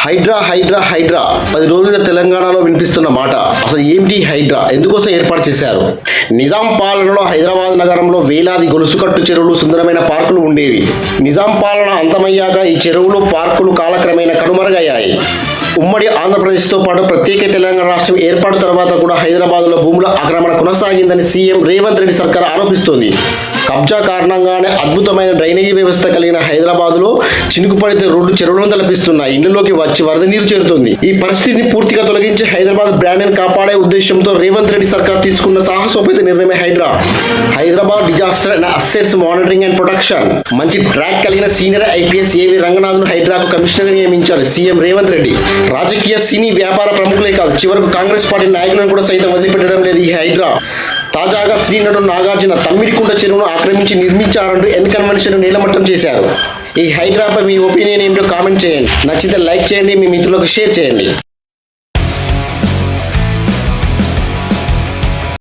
హైడ్రా హైడ్రా హైడ్రా 10 రోజులుగా తెలంగాణలో వినిపిస్తున్న మాట. అసలు ఏమిటి హైడ్రా, ఎందుకోసం ఏర్పాటు చేశారు? నిజాం పాలనలో హైదరాబాద్ నగరంలో వేలాది గొలుసుకట్టు చెరువులు, సుందరమైన పార్కులు ఉండేవి. నిజాం పాలన అంతమయ్యాక ఈ చెరువులు, పార్కులు కాలక్రమేణా కనుమరుగయ్యాయి. ఉమ్మడి ఆంధ్రప్రదేశ్తో పాటు ప్రత్యేక తెలంగాణ రాష్ట్రం ఏర్పాటు తర్వాత కూడా హైదరాబాద్లో భూముల ఆక్రమణ కొనసాగిందని సీఎం రేవంత్ రెడ్డి సర్కార్ ఆరోపిస్తోంది. కబ్జా కారణంగానే అద్భుతమైన డ్రైనేజీ వ్యవస్థ కలిగిన హైదరాబాద్లో చినుకుపడితే రోడ్లు చెరువులను తలపిస్తున్నాయి. ఇళ్లలోకి వచ్చి వరద నీరు చేరుతుంది. ఈ పరిస్థితిని పూర్తిగా తొలగించి హైదరాబాద్ బ్రాండ్ని కాపాడే ఉద్దేశంతో రేవంత్ రెడ్డి సర్కార్ తీసుకున్న సాహసోపేత నిర్ణయమే HYDRAA. Hyderabad disaster and assets monitoring and protection మంచి ట్రాక్ కలిగిన సీనియర్ ఐపీఎస్ ఏవి రంగనాథ్ను హైడ్రాకు కమిషనర్ నియమించారు సీఎం రేవంత్ రెడ్డి. రాజకీయ, సినీ, వ్యాపార ప్రముఖులే కాదు, చివరకు కాంగ్రెస్ పార్టీ నాయకులను కూడా సైతం వదిలిపెట్టడం లేదు ఈ హైడ్రా. తాజాగా శ్రీనటుడు నాగార్జున తమ్మిడికుంట చెరువును ఆక్రమించి నిర్మించారంటూ ఎన్ కన్వెన్షన్ నీలమట్టం చేశారు. ఈ హైడ్రాపై మీ ఒపీనియన్ ఏమిటో కామెంట్ చేయండి. నచ్చితే లైక్ చేయండి, మీ మిత్రులకు షేర్ చేయండి.